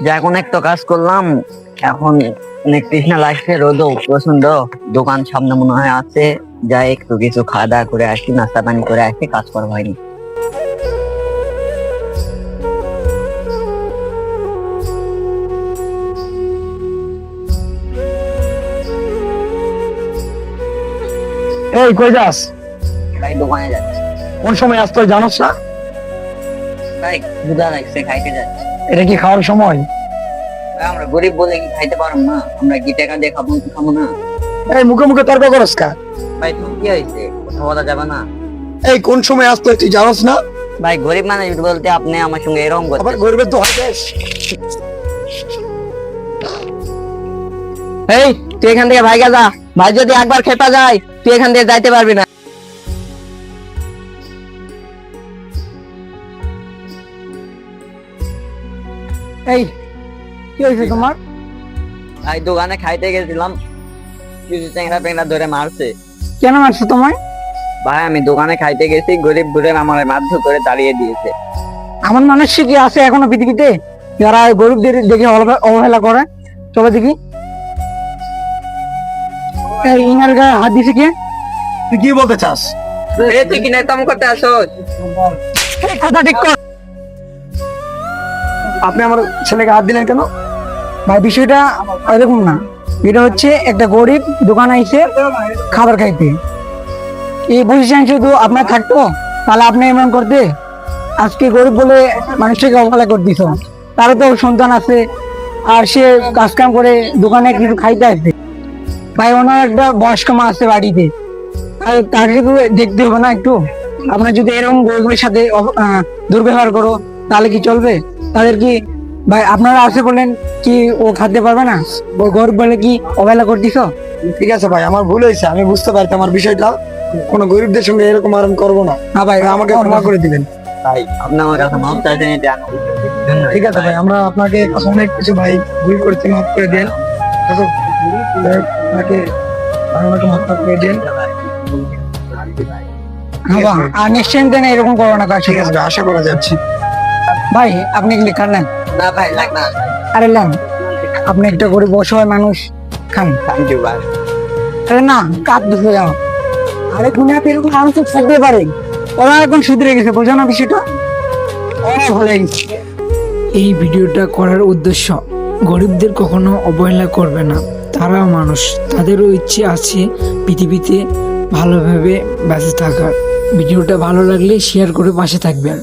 যে এখন একটা কাজ করলাম, এখন অনেক তৃষ্ণা লাগছে, রোদও প্রচন্ড, দোকান সামনে মনে হয় আছে, যাই একটু কিছু খাওয়া দাওয়া করে আসি, নাস্তা পানি করে আসি, কাজ করা হয়নি। এই কই যাস? তাই দোকানে যাচ্ছি। কোন সময় আসতে হয় জানোস না? তাই ক্ষুধা লাগছে, খাইতে যাচ্ছি। এটা কি খাওয়ার সময়? ভাই, আমরা গরিব বলে কি খাইতে পারবো না? আমরা কি টাকা দিয়ে খাবো খাবো না? এই মুখে মুখে তর্ক করস কা? ভাই তুমি কি হয়েছে, কথা বলা যাবে না? এই কোন সময় আসতে হয় তুই জানোস না? ভাই গরিব মানুষ বলতে আপনি আমার সঙ্গে এরকম আবার করছেন। গরিবের তো হয় বেশ। এই তুই এখান থেকে ভাইগা যা, ভাই যদি একবার খেপা যায় তুই এখান থেকে যাইতে পারবি না। এই কি হয়েছে তোমার? ভাই দোকানে খাইতে গেছিলাম, কিছু চেংড়া পেংড়া ধরে মারছে। কেন মারছো তোমায়? ভাই আমি দোকানে খাইতে গেছি, গরিব ঘুরে আমার মারধর করে তাড়িয়ে দিয়েছে। এমন মানুষ কি আছে এখনো পৃথিবীতে যারা গরিবদের দেখে অবহেলা করে? চলো দেখি। এই ইনার গায়ে হাত দিছে কে? তুই কি বলতে চাস? এই তুই কিনে কাম করতে আসো? এই কথা ঠিক কর। আপনি আমার ছেলেকে হাত দিলেন কেন? ভাই বিষয়টা এরকম না, এটা হচ্ছে একটা গরিব দোকান আইছে খাবার খাইতে, এই পজিশন শুধু আপনার থাকতো তাহলে আপনি এমন করতে? আজকে গরিব বলে মানুষটাকে অবহেলা করে দিছ, তারও তো সন্তান আছে, আর সে কাজ কাম করে দোকানে কিছু খাইতে আসবে। ভাই ওনার একটা বয়স্ক মা আছে বাড়িতে, আর তাকে তো দেখতে হবে না একটু? আপনার যদি এরকম গরিবের সাথে দুর্ব্যবহার করো তাহলে কি চলবে? তাদের কি ভাই আপনারা আছে বলেন কি ও খাতে পারবে না? গরিব বলে কি অবহেলা করে দিছ? ঠিক আছে ভাই, আমার ভুল হয়েছে, আমি বুঝতে পারছি আমার বিষয়টা, কোনো গরিবদের সঙ্গে এরকম আচরণ করবো না। হ্যাঁ ভাই, আমাকে ক্ষমা করে দিবেন। ভাই আপনি আমার কাছে মাফ চাইছেন, এটা আমি ধন্যবাদ। ঠিক আছে ভাই, আমরা আপনাকে অনেক কিছু ভাই ভুল করতে মাফ করে দেন, আপনাকে আমাকে মাফ করে দেন। আর নিশ্চিন্তে না এরকম করো না কাজ। ঠিক আছে ভাই, আশা করা যাচ্ছে। ভাই আপনি কি খান না? না ভাই লাগ না। আরে লান, আপনি একটা গরিব অসহায় মানুষ, খান। থ্যাংক ইউ ভাই। আরে না, কাপ ধুয়ে যাও। আরে দুনিয়াতে এরকম মানুষ থাকতে পারে, ওরা এখন শুধরে গেছে, বোঝো না বিষয়টা? অনেক ভালো গেছে। এই ভিডিওটা করার উদ্দেশ্য, গরিবদের কখনো অবহেলা করবে না, তারাও মানুষ, তাদেরও ইচ্ছে আছে পৃথিবীতে ভালোভাবে বেঁচে থাকার। ভিডিওটা ভালো লাগলে শেয়ার করে পাশে থাকবেন।